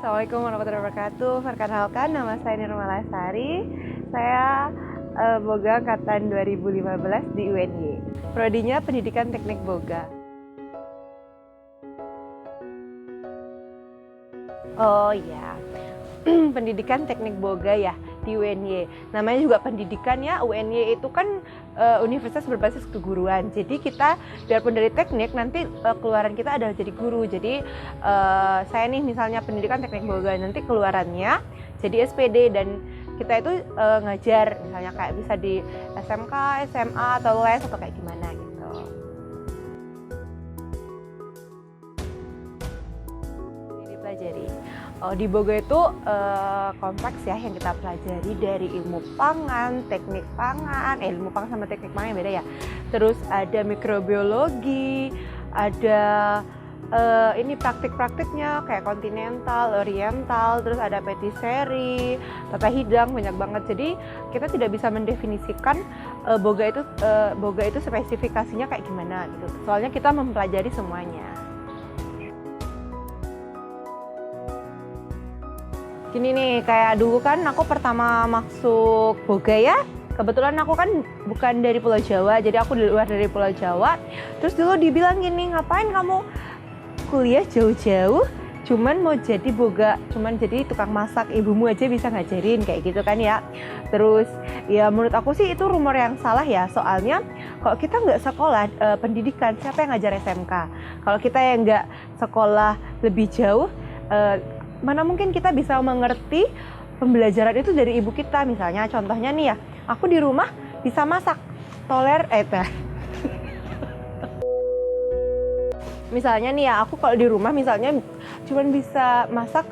Assalamualaikum warahmatullahi wabarakatuh. Perkenalkan, nama saya Nirmala Lestari. Saya boga angkatan 2015 di UNY. Prodinya Pendidikan Teknik Boga. Oh iya, Pendidikan Teknik Boga ya di UNY. Namanya juga pendidikan ya. UNY itu kan universitas berbasis keguruan. Jadi kita biarpun dari teknik nanti keluaran kita adalah jadi guru. Jadi saya nih misalnya Pendidikan Teknik Boga, nanti keluarannya jadi SPD dan kita itu ngajar misalnya kayak bisa di SMK, SMA atau les atau kayak gimana gitu. Dipelajari. Di Boga itu kompleks ya yang kita pelajari dari ilmu pangan, teknik pangan, ilmu pangan sama teknik pangan yang beda ya. Terus ada mikrobiologi, ada ini praktik-praktiknya kayak kontinental, oriental, terus ada petisserie, tata hidang, banyak banget. Jadi kita tidak bisa mendefinisikan boga itu spesifikasinya kayak gimana gitu. Soalnya kita mempelajari semuanya. Gini nih, kayak dulu kan aku pertama masuk boga ya. Kebetulan aku kan bukan dari Pulau Jawa, jadi aku di luar dari Pulau Jawa. Terus dulu dibilang gini, ngapain kamu kuliah jauh-jauh cuman mau jadi boga, cuman jadi tukang masak, ibumu aja bisa ngajarin kayak gitu kan ya. Terus ya menurut aku sih itu rumor yang salah ya, soalnya kalau kita nggak sekolah pendidikan, siapa yang ngajar SMK? Kalau kita yang nggak sekolah lebih jauh, mana mungkin kita bisa mengerti pembelajaran itu dari ibu kita. Misalnya contohnya nih ya, aku di rumah bisa masak misalnya nih ya, aku kalau di rumah misalnya cuman bisa masak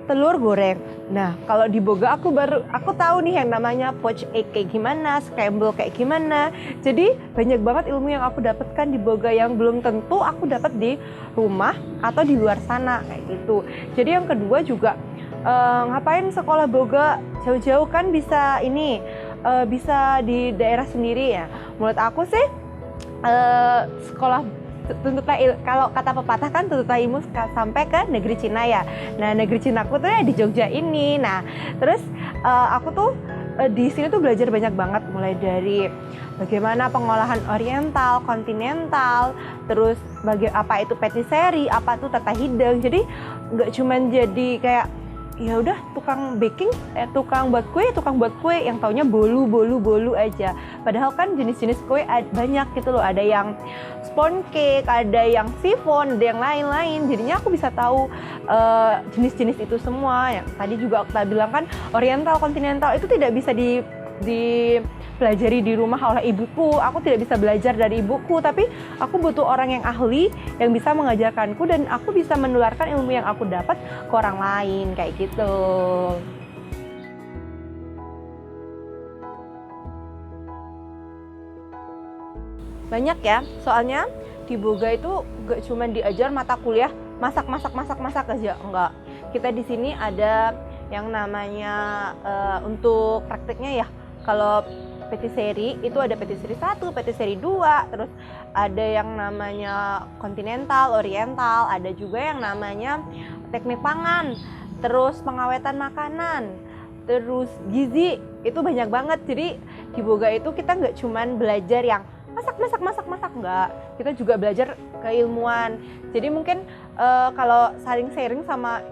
telur goreng. Nah, kalau di Boga aku tahu nih yang namanya poached egg kayak gimana, scramble kayak gimana. Jadi banyak banget ilmu yang aku dapatkan di Boga yang belum tentu aku dapat di rumah atau di luar sana kayak gitu. Jadi yang kedua juga ngapain sekolah Boga jauh-jauh, kan bisa bisa di daerah sendiri ya. Menurut aku sih sekolah kalau kata pepatah kan tuntutlah ilmu sampai ke negeri Cina ya. Nah, negeri Cina aku tuh ya di Jogja ini. Nah, terus aku tuh di sini tuh belajar banyak banget, mulai dari bagaimana pengolahan oriental, kontinental, terus apa itu petisserie, apa itu tata hidang. Jadi nggak cuman jadi kayak ya udah tukang baking, tukang buat kue yang taunya bolu aja. Padahal kan jenis-jenis kue banyak gitu loh. Ada yang sponge cake, ada yang chiffon, ada yang lain-lain. Jadinya aku bisa tahu jenis-jenis itu semua. Yang tadi juga aku bilang kan oriental, kontinental itu tidak bisa dipelajari di rumah oleh ibuku. Aku tidak bisa belajar dari ibuku, tapi aku butuh orang yang ahli yang bisa mengajarkanku dan aku bisa menularkan ilmu yang aku dapat ke orang lain kayak gitu. Banyak ya, soalnya di Boga itu gak cuma diajar mata kuliah masak aja, enggak. Kita di sini ada yang namanya untuk praktiknya ya. Kalau petisserie itu ada petisserie 1, petisserie 2, terus ada yang namanya kontinental, oriental, ada juga yang namanya teknik pangan, terus pengawetan makanan, terus gizi, itu banyak banget. Jadi di Boga itu kita nggak cuman belajar yang masak enggak, kita juga belajar keilmuan. Jadi mungkin kalau saling sharing sama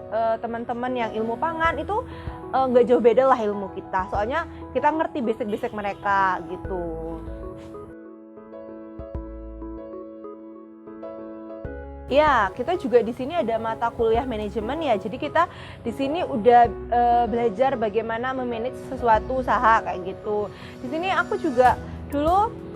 teman-teman yang ilmu pangan itu nggak jauh beda lah ilmu kita, soalnya kita ngerti basic mereka gitu. Ya, kita juga di sini ada mata kuliah manajemen ya. Jadi kita di sini udah belajar bagaimana memanage sesuatu usaha kayak gitu. Di sini aku juga dulu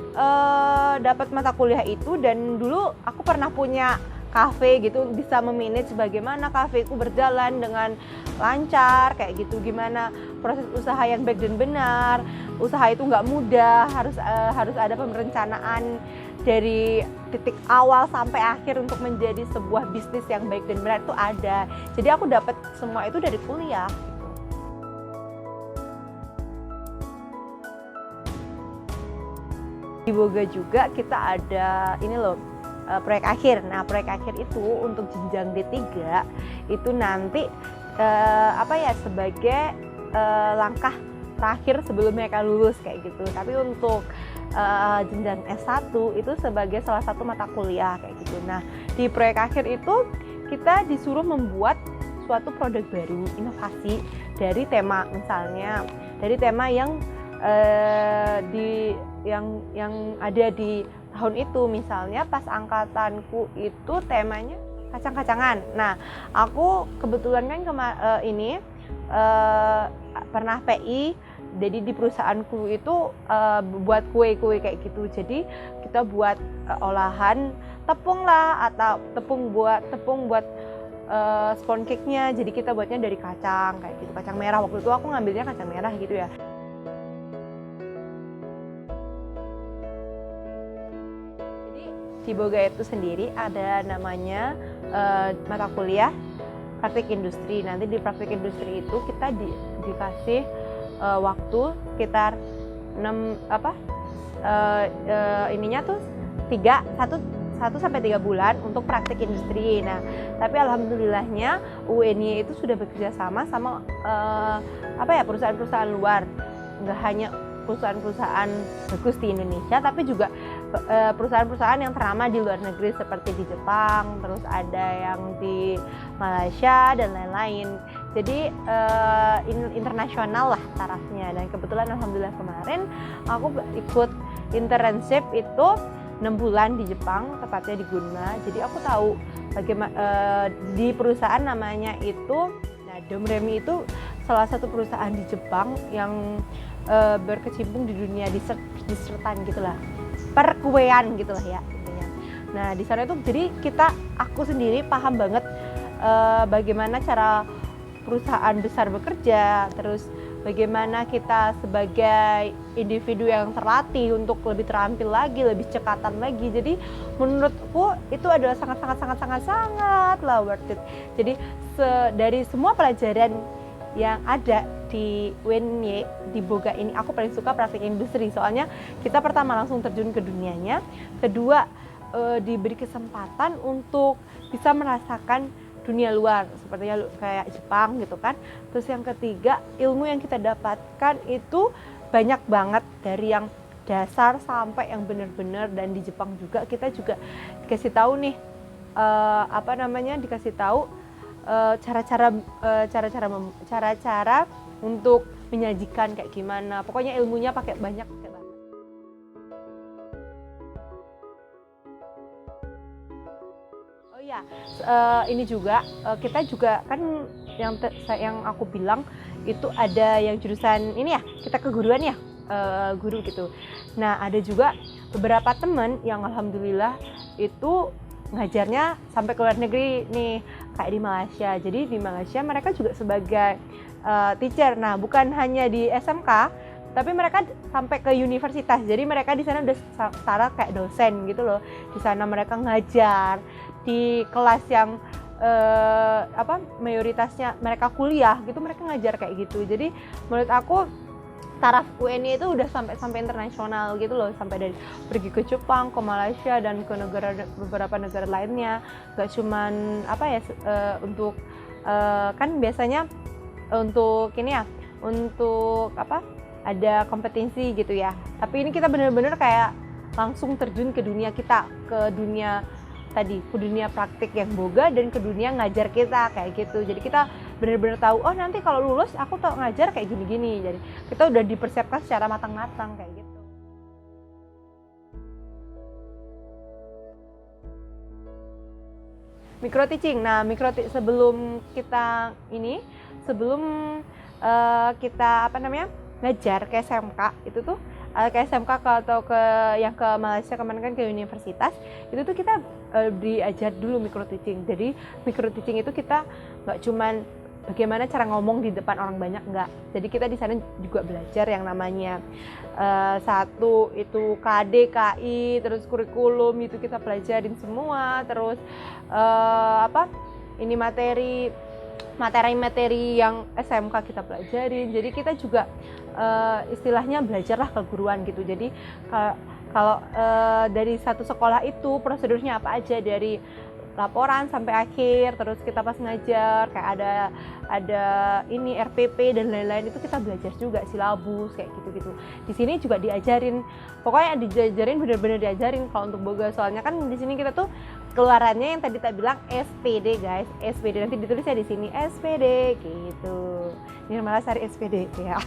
dapat mata kuliah itu, dan dulu aku pernah punya kafe gitu, bisa memanage bagaimana kafeku berjalan dengan lancar kayak gitu, gimana proses usaha yang baik dan benar. Usaha itu nggak mudah, harus ada perencanaan dari titik awal sampai akhir untuk menjadi sebuah bisnis yang baik dan benar itu ada. Jadi aku dapat semua itu dari kuliah. Di Boga juga kita ada ini loh, proyek akhir. Nah, proyek akhir itu untuk jenjang D3 itu nanti sebagai langkah terakhir sebelum mereka lulus kayak gitu. Tapi untuk jenjang S1 itu sebagai salah satu mata kuliah kayak gitu. Nah, di proyek akhir itu kita disuruh membuat suatu produk baru, inovasi dari tema, misalnya dari tema yang ada di tahun itu. Misalnya pas angkatanku itu temanya kacang-kacangan. Nah, aku kebetulan kan pernah PI, jadi di perusahaanku itu buat kue-kue kayak gitu. Jadi kita buat olahan tepung lah, atau tepung buat sponge cake-nya. Jadi kita buatnya dari kacang kayak gitu, kacang merah. Waktu itu aku ngambilnya kacang merah gitu ya. Jadi di Boga itu sendiri ada namanya mata kuliah praktik industri. Nanti di praktik industri itu kita dikasih waktu sekitar 1 sampai 3 bulan untuk praktik industri. Nah, tapi alhamdulillahnya UNY itu sudah bekerja sama perusahaan-perusahaan luar. Nggak hanya perusahaan-perusahaan bagus di Indonesia, tapi juga perusahaan-perusahaan yang ternama di luar negeri seperti di Jepang, terus ada yang di Malaysia dan lain-lain. Jadi internasional lah tarafnya. Dan kebetulan alhamdulillah kemarin aku ikut internship itu 6 bulan di Jepang, tepatnya di Gunma. Jadi aku tahu bagaimana di perusahaan namanya itu, Domremy itu salah satu perusahaan di Jepang yang berkecimpung di dunia dessertan gitulah, perkuean gitulah ya intinya. Nah, di sana itu jadi aku sendiri paham banget bagaimana cara perusahaan besar bekerja, terus bagaimana kita sebagai individu yang terlatih untuk lebih terampil lagi, lebih cekatan lagi. Jadi menurutku itu adalah sangat lah worth it. Jadi dari semua pelajaran yang ada di UNY di Boga ini, aku paling suka praktik industri. Soalnya kita pertama langsung terjun ke dunianya, kedua diberi kesempatan untuk bisa merasakan dunia luar sepertinya kayak Jepang gitu kan. Terus yang ketiga, ilmu yang kita dapatkan itu banyak banget, dari yang dasar sampai yang benar-benar. Dan di Jepang juga kita juga dikasih tahu nih cara-cara untuk menyajikan kayak gimana. Pokoknya ilmunya pakai banget. Ini juga kita juga kan yang aku bilang itu ada yang jurusan ini ya, kita keguruan ya, guru gitu. Nah, ada juga beberapa teman yang alhamdulillah itu ngajarnya sampai ke luar negeri nih, kayak di Malaysia. Jadi di Malaysia mereka juga sebagai teacher. Nah, bukan hanya di SMK, tapi mereka sampai ke universitas. Jadi mereka di sana udah setara kayak dosen gitu loh. Di sana mereka ngajar di kelas yang mayoritasnya mereka kuliah gitu, mereka ngajar kayak gitu. Jadi menurut aku taraf UNY itu udah sampai internasional gitu loh, sampai dari pergi ke Jepang, ke Malaysia, dan ke beberapa negara lainnya. Gak cuman untuk kan biasanya untuk ada kompetisi gitu ya. Tapi ini kita bener-bener kayak langsung terjun ke dunia ke dunia praktik yang Boga dan ke dunia ngajar kita kayak gitu. Jadi kita benar-benar tahu, oh nanti kalau lulus aku tahu ngajar kayak gini-gini. Jadi kita udah dipersiapkan secara matang-matang kayak gitu. Micro teaching. Nah, sebelum kita ngajar ke SMK itu tuh ke SMK atau yang ke Malaysia kemarin kan ke universitas, itu tuh kita diajar dulu micro teaching. Jadi micro teaching itu kita nggak cuman bagaimana cara ngomong di depan orang banyak, nggak. Jadi kita di sana juga belajar yang namanya satu itu KD, KI, terus kurikulum itu kita pelajarin semua. Terus ini materi yang SMK kita pelajarin. Jadi kita juga istilahnya belajarlah keguruan gitu. Jadi kalau dari satu sekolah itu prosedurnya apa aja, dari laporan sampai akhir, terus kita pas ngajar kayak ada ada ini RPP dan lain-lain, itu kita belajar juga silabus kayak gitu-gitu. Di sini juga diajarin, pokoknya diajarin, bener-bener diajarin kalau untuk boga. Soalnya kan di sini kita tuh keluarannya yang tadi kita bilang SPD guys, SPD nanti ditulisnya di sini SPD gitu. Nirmala Sari SPD ya.